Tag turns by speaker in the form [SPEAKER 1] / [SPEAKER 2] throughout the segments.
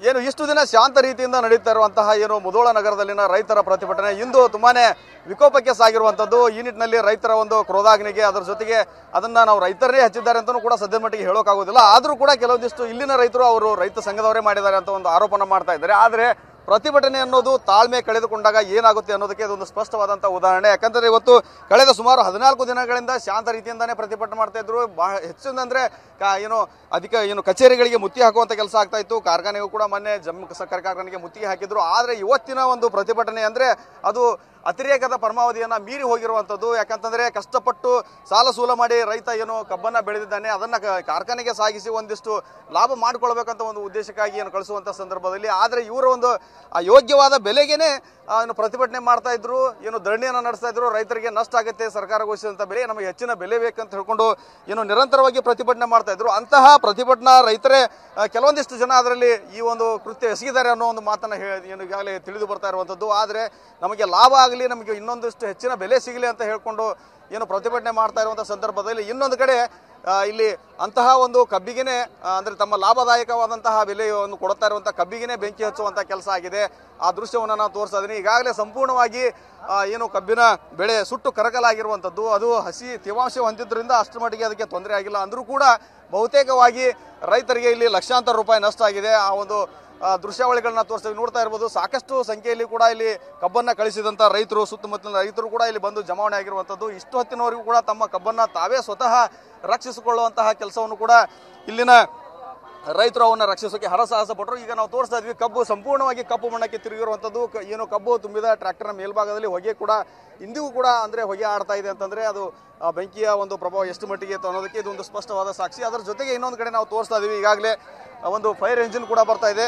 [SPEAKER 1] ಏನು ಇಷ್ಟು ದಿನ ಶಾಂತ ರೀತಿಯಿಂದ ನಡೀತಾ ಇರುವಂತಹ ಏನು ಮುಧೋಳ ನಗರದಲ್ಲಿನ ರೈತರ ಪ್ರತಿಭಟನೆ ಇಂದು ತುಂಬಾನೇ ವಿಕೋಪಕ್ಕೆ ಸಾಗಿರುವಂತದ್ದು. ಈ ನಿಟ್ಟಿನಲ್ಲಿ ರೈತರ ಒಂದು ಕ್ರೋಧಾಗ್ನಿಗೆ ಅದರ ಜೊತೆಗೆ ಅದನ್ನ ನಾವು ರೈತರೇ ಹಚ್ಚಿದ್ದಾರೆ ಅಂತಲೂ ಕೂಡ ಸದ್ಯದ ಮಟ್ಟಿಗೆ ಹೇಳೋಕ್ಕಾಗೋದಿಲ್ಲ. ಆದರೂ ಕೂಡ ಕೆಲವೊಂದಿಷ್ಟು ಇಲ್ಲಿನ ರೈತರು ಅವರು ರೈತ ಸಂಘದವರೇ ಮಾಡಿದ್ದಾರೆ ಅಂತ ಒಂದು ಆರೋಪನ ಮಾಡ್ತಾ ಇದ್ದಾರೆ. ಆದರೆ ಪ್ರತಿಭಟನೆ ಅನ್ನೋದು ತಾಳ್ಮೆ ಕಳೆದುಕೊಂಡಾಗ ಏನಾಗುತ್ತೆ ಅನ್ನೋದಕ್ಕೆ ಇದೊಂದು ಸ್ಪಷ್ಟವಾದಂತಹ ಉದಾಹರಣೆ. ಯಾಕಂದ್ರೆ ಇವತ್ತು ಕಳೆದ ಸುಮಾರು 14 ದಿನಗಳಿಂದ ಶಾಂತ ರೀತಿಯಿಂದಾನೇ ಪ್ರತಿಭಟನೆ ಮಾಡ್ತಾ ಇದ್ರು. ಬಹಳ ಹೆಚ್ಚಿನಂದ್ರೆ ಏನು ಕಚೇರಿಗಳಿಗೆ ಮುತ್ತಿಗೆ ಹಾಕುವಂತ ಕೆಲಸ ಆಗ್ತಾ ಇತ್ತು. ಕಾರ್ಖಾನೆಗೂ ಕೂಡ ಮೊನ್ನೆ ಜಮ್ಮು ಸಕ್ಕರೆ ಕಾರ್ಖಾನೆಗೆ ಮುತ್ತಿಗೆ ಹಾಕಿದ್ರು. ಆದ್ರೆ ಇವತ್ತಿನ ಒಂದು ಪ್ರತಿಭಟನೆ ಅಂದ್ರೆ ಅದು ಅತಿರೇಕದ ಪರಮಾವಧಿಯನ್ನ ಮೀರಿ ಹೋಗಿರುವಂತದ್ದು. ಯಾಕಂತಂದ್ರೆ ಕಷ್ಟಪಟ್ಟು ಸಾಲ ಸೂಲ ಮಾಡಿ ರೈತ ಏನು ಕಬ್ಬನ್ನ ಬೆಳೆದಿದ್ದಾನೆ ಅದನ್ನ ಕಾರ್ಖಾನೆಗೆ ಸಾಗಿಸಿ ಒಂದಿಷ್ಟು ಲಾಭ ಮಾಡ್ಕೊಳ್ಬೇಕಂತ ಒಂದು ಉದ್ದೇಶಕ್ಕಾಗಿ ಏನು ಕಳಿಸುವಂತ ಸಂದರ್ಭದಲ್ಲಿ ಆದ್ರೆ ಇವರ ಒಂದು ಯೋಗ್ಯವಾದ ಬೆಲೆಗೇನೆ ಏನು ಪ್ರತಿಭಟನೆ ಮಾಡ್ತಾ ಇದ್ರು, ಏನು ಧರಣಿಯನ್ನು ನಡೆಸ್ತಾ ಇದ್ರು. ರೈತರಿಗೆ ನಷ್ಟ ಆಗುತ್ತೆ, ಸರ್ಕಾರ ಘೋಷಿಸಿದಂತ ಬೆಲೆ ನಮಗೆ ಹೆಚ್ಚಿನ ಬೆಲೆ ಬೇಕಂತ ಹೇಳ್ಕೊಂಡು ಏನು ನಿರಂತರವಾಗಿ ಪ್ರತಿಭಟನೆ ಮಾಡ್ತಾ ಇದ್ರು. ಅಂತಹ ಪ್ರತಿಭಟನಾ ರೈತರೇ ಕೆಲವೊಂದಿಷ್ಟು ಜನ ಅದರಲ್ಲಿ ಈ ಒಂದು ಕೃತ್ಯ ಎಸಗಿದ್ದಾರೆ ಅನ್ನೋ ಒಂದು ಮಾತನ್ನ ಏನು ಈಗಾಗಲೇ ತಿಳಿದು ಬರ್ತಾ ಇರುವಂತದ್ದು. ಆದ್ರೆ ನಮಗೆ ಲಾಭ ಆಗಲಿ, ನಮಗೆ ಇನ್ನೊಂದಿಷ್ಟು ಹೆಚ್ಚಿನ ಬೆಲೆ ಸಿಗಲಿ ಅಂತ ಹೇಳ್ಕೊಂಡು ಏನು ಪ್ರತಿಭಟನೆ ಮಾಡ್ತಾ ಇರುವಂತಹ ಸಂದರ್ಭದಲ್ಲಿ ಇನ್ನೊಂದು ಕಡೆ ಇಲ್ಲಿ ಅಂತಹ ಒಂದು ಕಬ್ಬಿಗೆನೆ ಅಂದ್ರೆ ತಮ್ಮ ಲಾಭದಾಯಕವಾದಂತಹ ಬೆಲೆಯನ್ನು ಕೊಡ್ತಾ ಇರುವಂತಹ ಕಬ್ಬಿಗೆನೆ ಬೆಂಕಿ ಹಚ್ಚುವಂತಹ ಕೆಲಸ ಆಗಿದೆ. ಆ ದೃಶ್ಯವನ್ನು ನಾನು ತೋರಿಸ್ತಾ ಇದ್ದೀನಿ. ಈಗಾಗಲೇ ಸಂಪೂರ್ಣವಾಗಿ ಏನು ಕಬ್ಬಿನ ಬೆಳೆ ಸುಟ್ಟು ಕರಕಲಾಗಿರುವಂಥದ್ದು, ಅದು ಹಸಿ ತೇವಾಂಶ ಹೊಂದಿದ್ರಿಂದ ಅಷ್ಟರ ಮಟ್ಟಿಗೆ ಅದಕ್ಕೆ ತೊಂದರೆ ಆಗಿಲ್ಲ. ಅಂದ್ರೂ ಕೂಡ ಬಹುತೇಕವಾಗಿ ರೈತರಿಗೆ ಇಲ್ಲಿ ಲಕ್ಷಾಂತರ ರೂಪಾಯಿ ನಷ್ಟ ಆಗಿದೆ. ಆ ಒಂದು ದೃಶ್ಯಾವಳಿಗಳನ್ನ ತೋರಿಸ್ತೀವಿ, ನೋಡ್ತಾ ಇರ್ಬೋದು. ಸಾಕಷ್ಟು ಸಂಖ್ಯೆಯಲ್ಲಿ ಕೂಡ ಇಲ್ಲಿ ಕಬ್ಬನ್ನ ಕಳಿಸಿದಂತ ರೈತರು, ಸುತ್ತಮುತ್ತಲಿನ ರೈತರು ಕೂಡ ಇಲ್ಲಿ ಬಂದು ಜಮಾವಣೆ ಆಗಿರುವಂತದ್ದು. ಇಷ್ಟು ಹೊತ್ತಿನವರೆಗೂ ಕೂಡ ತಮ್ಮ ಕಬ್ಬನ್ನ ತಾವೇ ಸ್ವತಃ ರಕ್ಷಿಸಿಕೊಳ್ಳುವಂತಹ ಕೆಲಸವನ್ನು ಕೂಡ ಇಲ್ಲಿನ ರೈತರು ಅವನ್ನ ರಕ್ಷಿಸೋಕೆ ಹರಸಾಹಸ ಪಟ್ಟರು. ಈಗ ನಾವು ತೋರಿಸ್ತಾ ಇದ್ವಿ, ಕಬ್ಬು ಸಂಪೂರ್ಣವಾಗಿ ಕಪ್ಪು ಮಣ್ಣಕ್ಕೆ ತಿರುಗಿರುವಂತದ್ದು. ಏನು ಕಬ್ಬು ತುಂಬಿದ ಟ್ರ್ಯಾಕ್ಟರ್ನ ಮೇಲ್ಭಾಗದಲ್ಲಿ ಹೊಗೆ ಕೂಡ ಇಂದಿಗೂ ಕೂಡ ಅಂದ್ರೆ ಹೊಗೆ ಆಡ್ತಾ ಇದೆ ಅಂತಂದ್ರೆ ಅದು ಬೆಂಕಿಯ ಒಂದು ಪ್ರಭಾವ ಎಷ್ಟು ಮಟ್ಟಿಗೆ ಇತ್ತು ಅನ್ನೋದಕ್ಕೆ ಇದೊಂದು ಸ್ಪಷ್ಟವಾದ ಸಾಕ್ಷಿ. ಅದರ ಜೊತೆಗೆ ಇನ್ನೊಂದು ಕಡೆ ನಾವು ತೋರಿಸ್ತಾ ಇದೀವಿ, ಈಗಾಗಲೇ ಒಂದು ಫೈರ್ ಎಂಜಿನ್ ಕೂಡ ಬರ್ತಾ ಇದೆ.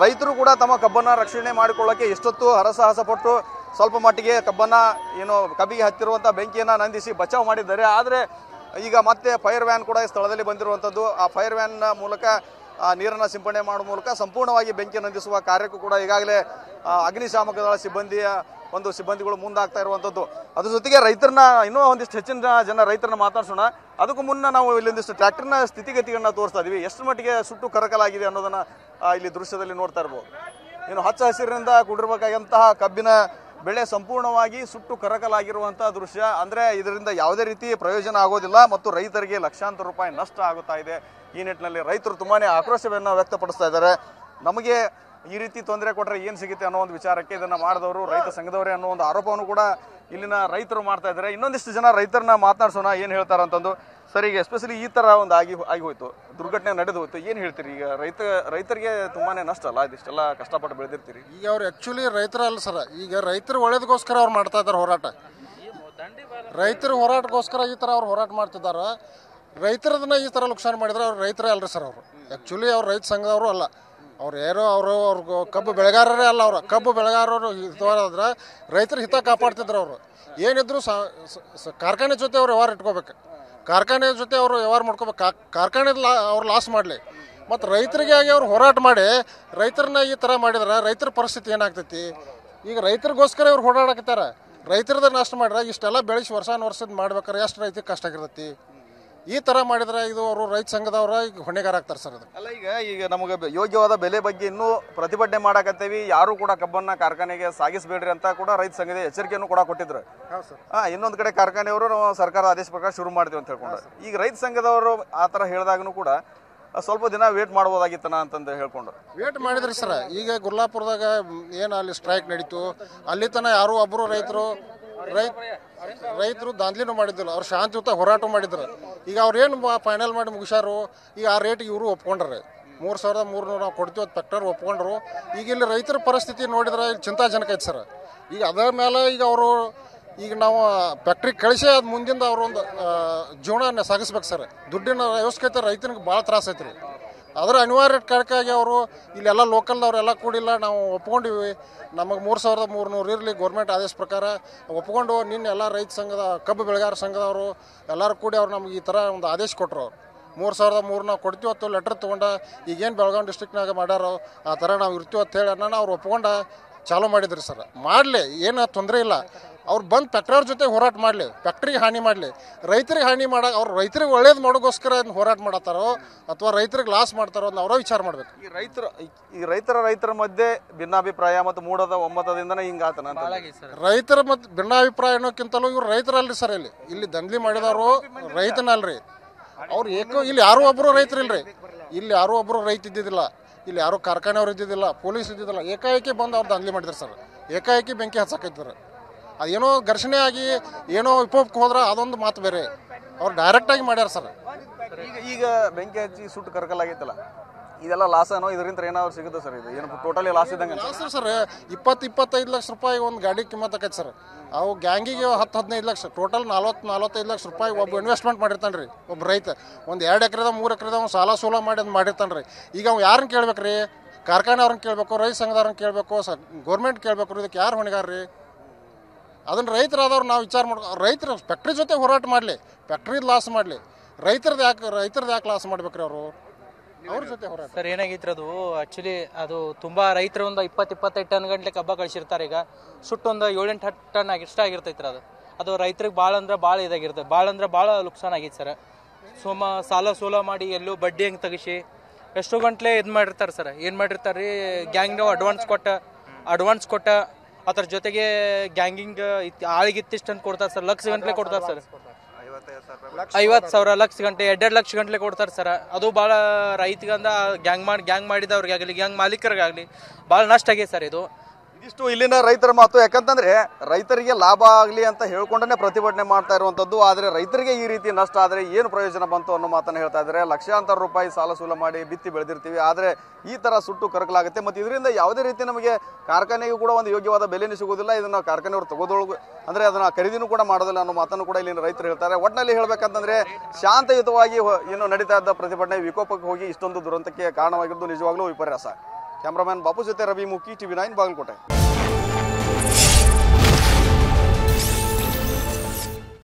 [SPEAKER 1] ರೈತರು ಕೂಡ ತಮ್ಮ ಕಬ್ಬನ್ನ ರಕ್ಷಣೆ ಮಾಡಿಕೊಳ್ಳಕ್ಕೆ ಎಷ್ಟೊತ್ತು ಹರಸಾಹಸ ಪಟ್ಟು ಸ್ವಲ್ಪ ಮಟ್ಟಿಗೆ ಕಬ್ಬನ್ನ ಏನು ಕಬ್ಬಿಗೆ ಹತ್ತಿರುವಂತಹ ಬೆಂಕಿಯನ್ನ ನಂದಿಸಿ ಬಚಾವ್ ಮಾಡಿದ್ದಾರೆ. ಆದ್ರೆ ಈಗ ಮತ್ತೆ ಫೈರ್ ವ್ಯಾನ್ ಕೂಡ ಸ್ಥಳದಲ್ಲಿ ಬಂದಿರುವಂತದ್ದು. ಆ ಫೈರ್ ವ್ಯಾನ್ ಮೂಲಕ ನೀರನ್ನ ಸಿಂಪಡಣೆ ಮಾಡುವ ಮೂಲಕ ಸಂಪೂರ್ಣವಾಗಿ ಬೆಂಕಿ ನಂದಿಸುವ ಕಾರ್ಯಕ್ಕೂ ಕೂಡ ಈಗಾಗಲೇ ಅಗ್ನಿಶಾಮಕ ದಳ ಸಿಬ್ಬಂದಿಗಳು ಮುಂದಾಗ್ತಾ ಇರುವಂತದ್ದು. ಅದ್ರ ಜೊತೆಗೆ ರೈತರನ್ನ ಇನ್ನೂ ಒಂದಿಷ್ಟು ಹೆಚ್ಚಿನ ಜನ ರೈತರನ್ನ ಮಾತಾಡ್ಸೋಣ. ಅದಕ್ಕೂ ಮುನ್ನ ನಾವು ಇಲ್ಲೊಂದಿಷ್ಟು ಟ್ರ್ಯಾಕ್ಟರ್ನ ಸ್ಥಿತಿಗತಿಗಳನ್ನ ತೋರಿಸ್ತಾ ಇದೀವಿ. ಎಷ್ಟು ಮಟ್ಟಿಗೆ ಸುಟ್ಟು ಕರಕಲಾಗಿದೆ ಅನ್ನೋದನ್ನ ಇಲ್ಲಿ ದೃಶ್ಯದಲ್ಲಿ ನೋಡ್ತಾ ಇರ್ಬೋದು. ಇನ್ನು ಹಚ್ಚ ಹಸಿರಿನಿಂದ ಕೂಡಿರಬೇಕಾದಂತಹ ಕಬ್ಬಿನ ಬೆಳೆ ಸಂಪೂರ್ಣವಾಗಿ ಸುಟ್ಟು ಕರಕಲಾಗಿರುವಂತಹ ದೃಶ್ಯ. ಅಂದ್ರೆ ಇದರಿಂದ ಯಾವುದೇ ರೀತಿ ಪ್ರಯೋಜನ ಆಗೋದಿಲ್ಲ ಮತ್ತು ರೈತರಿಗೆ ಲಕ್ಷಾಂತರ ರೂಪಾಯಿ ನಷ್ಟ ಆಗುತ್ತಾ ಇದೆ. ಈ ನಿಟ್ಟಿನಲ್ಲಿ ರೈತರು ತುಂಬಾನೇ ಆಕ್ರೋಶವನ್ನು ವ್ಯಕ್ತಪಡಿಸ್ತಾ ಇದ್ದಾರೆ. ನಮಗೆ ಈ ರೀತಿ ತೊಂದರೆ ಕೊಟ್ಟರೆ ಏನು ಸಿಗುತ್ತೆ ಅನ್ನೋ ಒಂದು ವಿಚಾರಕ್ಕೆ ಇದನ್ನ ಮಾಡಿದವರು ರೈತ ಸಂಘದವರೇ ಅನ್ನೋ ಒಂದು ಆರೋಪವನ್ನು ಕೂಡ ಇಲ್ಲಿನ ರೈತರು ಮಾಡ್ತಾ ಇದ್ದಾರೆ. ಇನ್ನೊಂದಿಷ್ಟು ಜನ ರೈತರನ್ನ ಮಾತನಾಡ್ಸೋಣ, ಏನ್ ಹೇಳ್ತಾರ ಅಂತಂದು. ಸರ್, ಈಗ ಎಸ್ಪೆಷಲಿ ಈ ತರ ಒಂದು ಆಗಿ ಹೋಯ್ತು, ದುರ್ಘಟನೆ ನಡೆದು ಹೋಯ್ತು, ಏನ್ ಹೇಳ್ತೀರಿ? ಈಗ ರೈತರಿಗೆ ತುಂಬಾನೇ ನಷ್ಟ ಅಲ್ಲ, ಇದಿಷ್ಟೆಲ್ಲ ಕಷ್ಟಪಟ್ಟು ಬೆಳೆದಿರ್ತೀರಿ.
[SPEAKER 2] ಈಗ ಅವ್ರು ಆಕ್ಚುಲಿ ರೈತರ ಅಲ್ಲ ಸರ್, ಈಗ ರೈತರ ಒಳ್ಳೇದಕ್ಕೋಸ್ಕರ ಅವ್ರು ಮಾಡ್ತಾ ಇದ್ದಾರೆ ಹೋರಾಟ. ರೈತರ ಹೋರಾಟಕ್ಕೋಸ್ಕರ ಈ ತರ ಅವ್ರು ಹೋರಾಟ ಮಾಡ್ತಿದ್ದಾರೆ. ರೈತರದನ್ನ ಈ ತರ ನುಕ್ಸಾನ ಮಾಡಿದ್ರೆ ಅವ್ರು ರೈತರೇ ಅಲ್ರಿ ಸರ್. ಅವರು ಆಕ್ಚುಲಿ ಅವ್ರು ರೈತ ಸಂಘದವರು ಅಲ್ಲ, ಅವ್ರು ಯಾರೋ ಅವ್ರಿಗೆ ಕಬ್ಬು ಬೆಳೆಗಾರರೇ ಅಲ್ಲ. ಅವ್ರು ಕಬ್ಬು ಬೆಳೆಗಾರರು ಹಿತವಾದ್ರೆ ರೈತರ ಹಿತ ಕಾಪಾಡ್ತಿದ್ರು. ಅವರು ಏನಿದ್ರು ಕಾರ್ಖಾನೆ ಜೊತೆ ಅವ್ರು ವ್ಯವಹಾರ ಇಟ್ಕೋಬೇಕು, ಕಾರ್ಖಾನೆ ಜೊತೆ ಅವರು ವ್ಯವಹಾರ ಮಾಡ್ಕೋಬೇಕು, ಕಾರ್ಖಾನೆ ಅವ್ರು ಲಾಸ್ ಮಾಡಲಿ. ಮತ್ತು ರೈತರಿಗೆ ಆಗಿ ಅವ್ರು ಹೋರಾಟ ಮಾಡಿ ರೈತರನ್ನ ಈ ಥರ ಮಾಡಿದ್ರೆ ರೈತರ ಪರಿಸ್ಥಿತಿ ಏನಾಗ್ತೈತಿ? ಈಗ ರೈತರಿಗೋಸ್ಕರ ಇವ್ರು ಹೋರಾಡಕತ್ತಾರ. ರೈತರದ ನಷ್ಟ ಮಾಡ್ರೆ ಇಷ್ಟೆಲ್ಲ ಬೆಳೆಸಿ ವರ್ಷದ ಮಾಡ್ಬೇಕಾರೆ ಎಷ್ಟು ರೈತರಿಗೆ ಕಷ್ಟ ಆಗಿರ್ತೈತಿ. ಈ ತರ ಮಾಡಿದ್ರೆ ಇದು ಅವರು ರೈತ ಸಂಘದವರ ಈಗ ಹೊಣೆಗಾರ ಆಗ್ತಾರೆ ಸರ್. ಅದು
[SPEAKER 1] ಅಲ್ಲ, ಈಗ ನಮಗೆ ಯೋಗ್ಯವಾದ ಬೆಲೆ ಬಗ್ಗೆ ಇನ್ನೂ ಪ್ರತಿಭಟನೆ ಮಾಡಕತ್ತೇವಿ, ಯಾರು ಕೂಡ ಕಬ್ಬನ್ನ ಕಾರ್ಖಾನೆಗೆ ಸಾಗಿಸಬೇಡ್ರಿ ಅಂತ ಕೂಡ ರೈತ ಸಂಘದ ಎಚ್ಚರಿಕೆಯನ್ನು ಕೂಡ ಕೊಟ್ಟಿದ್ರು. ಇನ್ನೊಂದು ಕಡೆ ಕಾರ್ಖಾನೆಯವರು ನಾವು ಸರ್ಕಾರ ಆದೇಶ ಪ್ರಕಾರ ಶುರು ಮಾಡ್ತೀವಿ ಅಂತ ಹೇಳ್ಕೊಂಡು, ಈಗ ರೈತ ಸಂಘದವರು ಆ ತರ ಹೇಳಿದಾಗೂ ಕೂಡ ಸ್ವಲ್ಪ ದಿನ ವೇಟ್ ಮಾಡ್ಬೋದಾಗಿತ್ತನ ಅಂತಂದು ಹೇಳ್ಕೊಂಡು
[SPEAKER 2] ವೇಟ್ ಮಾಡಿದ್ರಿ ಸರ್. ಈಗ ಗುರ್ಲಾಪುರದಾಗ ಏನು ಅಲ್ಲಿ ಸ್ಟ್ರೈಕ್ ನಡೀತು, ಅಲ್ಲಿ ತನ ಯಾರು ಒಬ್ಬರು ರೈತರು ದಾಂಧಲಿನೂ ಮಾಡಿದ್ದಿಲ್ಲ, ಅವ್ರು ಶಾಂತಿಯುತ ಹೋರಾಟ ಮಾಡಿದ್ರು. ಈಗ ಅವ್ರೇನು ಫೈನಲ್ ಮಾಡಿ ಮುಗಿಸ್ಯಾರು. ಈಗ ಆ ರೇಟಿಗೆ ಇವರು ಒಪ್ಕೊಂಡ್ರೆ 3,300 ನಾವು ಕೊಡ್ತೀವಿ ಅಂತ ಫ್ಯಾಕ್ಟರ್ ಒಪ್ಕೊಂಡ್ರು. ಈಗ ಇಲ್ಲಿ ರೈತರ ಪರಿಸ್ಥಿತಿ ನೋಡಿದ್ರೆ ಇಲ್ಲಿ ಚಿಂತಾಜನಕ ಐತೆ ಸರ್. ಈಗ ಅದರ ಮೇಲೆ ಈಗ ನಾವು ಫ್ಯಾಕ್ಟ್ರಿಗೆ ಕಳಿಸಿ ಅದು ಮುಂದಿಂದ ಅವರು ಒಂದು ಜೀವನ ಸಾಗಿಸ್ಬೇಕು ಸರ್. ದುಡ್ಡಿನ ಅವಶ್ಯಕತೆ ರೈತನಿಗೆ ಭಾಳ ತ್ರಾಸ ಐತ್ರಿ. ಅದರ ಅನಿವಾರ್ಯ ಕಾರಣಕ್ಕಾಗಿ ಅವರು ಇಲ್ಲೆಲ್ಲ ಲೋಕಲ್ದವ್ರೆಲ್ಲ ಕೂಡಿಲ್ಲ, ನಾವು ಒಪ್ಕೊಂಡಿವಿ, ನಮಗೆ 3,300 ಇರಲಿ ಗೌರ್ಮೆಂಟ್ ಆದೇಶ ಪ್ರಕಾರ ಒಪ್ಕೊಂಡು ನಿನ್ನೆ ಎಲ್ಲ ರೈತ ಸಂಘದ ಕಬ್ಬು ಬೆಳೆಗಾರ ಸಂಘದವರು ಎಲ್ಲರೂ ಕೂಡಿ ಅವ್ರು ನಮ್ಗೆ ಈ ಥರ ಒಂದು ಆದೇಶ ಕೊಟ್ಟರು. 3,300 ನಾವು ಕೊಡ್ತೀವಿ ಅಂತ ಲೆಟರ್ ತೊಗೊಂಡು ಈಗೇನು ಬೆಳಗಾವಿ ಡಿಸ್ಟ್ರಿಕ್ನಾಗ ಮಾಡ್ಯಾರೋ ಆ ಥರ ನಾವು ಇರ್ತೀವಿ ಅಂತ ಹೇಳಿ ಅವ್ರು ಒಪ್ಕೊಂಡು ಚಾಲೂ ಮಾಡಿದ್ರಿ ಸರ್. ಮಾಡಲಿ, ಏನು ತೊಂದರೆ ಇಲ್ಲ. ಅವ್ರು ಬಂದು ಫ್ಯಾಕ್ಟ್ರಿಯವ್ರ ಜೊತೆ ಹೋರಾಟ ಮಾಡಲಿ, ಫ್ಯಾಕ್ಟ್ರಿಗೆ ಹಾನಿ ಮಾಡಲಿ. ರೈತರಿಗೆ ಹಾನಿ ಅವ್ರು ರೈತರಿಗೆ ಒಳ್ಳೇದು ಮಾಡೋಕ್ಕೋಸ್ಕರ ಹೋರಾಟ ಮಾಡತ್ತಾರೋ ಅಥವಾ ರೈತರಿಗೆ ಲಾಸ್ ಮಾಡ್ತಾರೋ ಅಂತ ಅವರ ವಿಚಾರ ಮಾಡಬೇಕು.
[SPEAKER 1] ಈ ರೈತರ ಮಧ್ಯೆ ಭಿನ್ನಾಭಿಪ್ರಾಯ ಮತ್ತು ಮೂಡದ ಒಮ್ಮತದಿಂದನೇ ಹಿಂಗಾತನ
[SPEAKER 2] ರೈತರ ಮತ್ತು ಭಿನ್ನಾಭಿಪ್ರಾಯ ಅನ್ನೋಕ್ಕಿಂತಲೂ ಇವ್ರು ರೈತರಲ್ರಿ ಸರ್. ಇಲ್ಲಿ ದಂಧೆ ಮಾಡಿದವರು ರೈತನಲ್ರಿ. ಅವ್ರು ಇಲ್ಲಿ ಯಾರೂ ಒಬ್ಬರು ರೈತರಿಲ್ರಿ. ಇಲ್ಲಿ ಯಾರೂ ಒಬ್ಬರು ರೈತ ಇದ್ದಿದ್ದಿಲ್ಲ, ಇಲ್ಲಿ ಯಾರೂ ಕಾರ್ಖಾನೆಯವ್ರು ಇದ್ದಿದ್ದಿಲ್ಲ, ಪೊಲೀಸ್ ಇದ್ದಿದ್ದಿಲ್ಲ. ಏಕಾಏಕಿ ಬಂದು ಅವ್ರು ದಂಧೆ ಮಾಡಿದ್ರು ಸರ್. ಏಕಾಏಕಿ ಬೆಂಕಿ ಹಚ್ಚಕೈತಾರೆ. ಅದೇನೋ ಘರ್ಷಣೆ ಆಗಿ ಏನೋ ವಿಕೋಪಕ್ಕೆ ಹೋದ್ರೆ ಅದೊಂದು ಮಾತು ಬೇರೆ. ಅವ್ರು ಡೈರೆಕ್ಟಾಗಿ ಮಾಡ್ಯಾರ ಸರ್.
[SPEAKER 1] ಈಗ ಬೆಂಕಿ ಹಚ್ಚಿ ಸುಟ್ಟು ಕರ್ಕಲಾಗೈತಲ್ಲ, ಇದೆಲ್ಲ ಲಾಸ್ ಏನೋ? ಇದರಿಂದ ಏನಾದ್ರು ಸಿಗುತ್ತೆ ಸರ್? ಇದು ಏನು ಟೋಟಲಿ ಲಾಸ್ ಇದ್ದಂಗೆ
[SPEAKER 2] ಸರ್. 20-25 ಲಕ್ಷ ರೂಪಾಯಿ ಒಂದು ಗಾಡಿ ಕಿಮ್ಮತ್ ಆಕೈತೆ ಸರ್. ಅವು ಗ್ಯಾಂಗಿಗೆ 10-15 ಲಕ್ಷ, ಟೋಟಲ್ 40-45 ಲಕ್ಷ ರೂಪಾಯಿ ಒಬ್ಬ ಇನ್ವೆಸ್ಟ್ಮೆಂಟ್ ಮಾಡಿರ್ತಾನೆ ರೀ. ಒಬ್ಬ ರೈತ ಒಂದು 2 ಎಕರೆದ 3 ಎಕರೆದ ಅವ್ನು ಸಾಲ ಸೋಲ ಮಾಡಿ ಅದು ಮಾಡಿರ್ತಾನೆ ರೀ. ಈಗ ಅವ್ನು ಯಾರನ್ನ ಕೇಳ್ಬೇಕು ರೀ? ಕಾರ್ಖಾನೆ ಅವ್ರನ್ನ ಕೇಳಬೇಕು, ರೈತ ಸಂಘದವ್ರನ್ನ ಕೇಳಬೇಕು, ಗೌರ್ಮೆಂಟ್ ಕೇಳಬೇಕು ರೀ. ಇದಕ್ಕೆ ಯಾರು ಹೊಣೆಗಾರ ರೀ? ಅದನ್ನು ರೈತರಾದವ್ರು ನಾವು ವಿಚಾರ ರೈತರು ಫ್ಯಾಕ್ಟ್ರಿ ಜೊತೆ ಹೋರಾಟ ಮಾಡಲಿ, ಫ್ಯಾಕ್ಟ್ರಿದು ಲಾಸ್ ಮಾಡಲಿ. ರೈತರದ್ದು ಯಾಕೆ ಲಾಸ್ ಮಾಡ್ಬೇಕ್ರಿ ಅವರು? ಅವ್ರ ಜೊತೆ ಹೋರಾಟ.
[SPEAKER 3] ಸರ್, ಏನಾಗೈತ್ರಿ ಅದು ಆ್ಯಕ್ಚುಲಿ ಅದು ತುಂಬ ರೈತರು ಒಂದು 20-25 ಟನ್ ಗಂಟ್ಲೆ ಕಬ್ಬ ಕಳಿಸಿರ್ತಾರೆ. ಈಗ ಸುಟ್ಟೊಂದು 7-8 ಟನ್ ಇಷ್ಟ ಆಗಿರ್ತೈತ್ರಿ. ಅದು ರೈತರಿಗೆ ಭಾಳ ಅಂದ್ರೆ ಭಾಳ ಇದಾಗಿರ್ತದೆ. ಭಾಳ ಲುಕ್ಸಾನ್ ಆಗೈತೆ ಸರ್. ಸಾಲ ಸೋಲ ಮಾಡಿ ಎಲ್ಲೂ ಬಡ್ಡಿ ಹಂಗೆ ತೆಗಿಸಿ ಎಷ್ಟೋ ಗಂಟ್ಲೆ ಇದು ಮಾಡಿರ್ತಾರೆ ಸರ್. ಏನು ಮಾಡಿರ್ತಾರೆ ರೀ, ಗ್ಯಾಂಗ್ನವು ಅಡ್ವಾನ್ಸ್ ಕೊಟ್ಟ ಅದ್ರ ಜೊತೆಗೆ ಗ್ಯಾಂಗಿಂಗ್ ಆಳಿಗೆ ಇತ್ತಿಷ್ಟು ಅಂತ ಕೊಡ್ತಾರೆ ಸರ್. ಲಕ್ಷ ಗಂಟ್ಲೆ ಕೊಡ್ತಾರೆ ಸರ್. 50,000 ಲಕ್ಷ ಗಂಟೆ 2 ಲಕ್ಷ ಗಂಟ್ಲೆ ಕೊಡ್ತಾರೆ ಸರ್. ಅದು ಭಾಳ ರೈತಗಂದ ಗ್ಯಾಂಗ್ ಮಾಡಿದವ್ರಿಗಾಗಲಿ ಗ್ಯಾಂಗ್ ಮಾಲೀಕರಿಗಾಗಲಿ ಭಾಳ ನಷ್ಟ ಆಗೈತೆ ಸರ್.
[SPEAKER 1] ಇದಿಷ್ಟು ಇಲ್ಲಿನ ರೈತರ ಮಾತು. ಯಾಕಂತಂದ್ರೆ ರೈತರಿಗೆ ಲಾಭ ಆಗಲಿ ಅಂತ ಹೇಳ್ಕೊಂಡೇ ಪ್ರತಿಭಟನೆ ಮಾಡ್ತಾ ಇರುವಂತದ್ದು. ಆದರೆ ರೈತರಿಗೆ ಈ ರೀತಿ ನಷ್ಟ ಆದರೆ ಏನು ಪ್ರಯೋಜನ ಬಂತು ಅನ್ನೋ ಮಾತನ್ನು ಹೇಳ್ತಾ ಇದ್ದಾರೆ. ಲಕ್ಷಾಂತರ ರೂಪಾಯಿ ಸಾಲ ಸೂಲ ಮಾಡಿ ಬಿತ್ತಿ ಬೆಳೆದಿರ್ತೀವಿ, ಆದರೆ ಈ ತರ ಸುಟ್ಟು ಕರಕಲಾಗುತ್ತೆ. ಮತ್ತು ಇದರಿಂದ ಯಾವುದೇ ರೀತಿ ನಮಗೆ ಕಾರ್ಖಾನೆಗೂ ಕೂಡ ಒಂದು ಯೋಗ್ಯವಾದ ಬೆಲೆನೂ ಸಿಗೋದಿಲ್ಲ. ಇದನ್ನ ಕಾರ್ಖಾನೆಯವರು ತಗೋದೊಳಗು ಅಂದ್ರೆ ಅದನ್ನ ಖರೀದಿನೂ ಕೂಡ ಮಾಡೋದಿಲ್ಲ ಅನ್ನೋ ಮಾತನ್ನು ಕೂಡ ಇಲ್ಲಿನ ರೈತರು ಹೇಳ್ತಾರೆ. ಒಟ್ಟಿನಲ್ಲಿ ಹೇಳ್ಬೇಕಂತಂದ್ರೆ ಶಾಂತಯುತವಾಗಿ ಏನು ನಡೀತಾ ಇದ್ದ ಪ್ರತಿಭಟನೆ ವಿಕೋಪಕ್ಕೆ ಹೋಗಿ ಇಷ್ಟೊಂದು ದುರಂತಕ್ಕೆ ಕಾರಣವಾಗಿದ್ದು ನಿಜವಾಗ್ಲೂ ವಿಪರ್ಯಾಸ. ಕ್ಯಾಮ್ರಾಮನ್ ಬಾಪು ಜೊತೆ ರವಿ ಮುಖಿ, TV9 ಬಾಗಲಕೋಟೆ.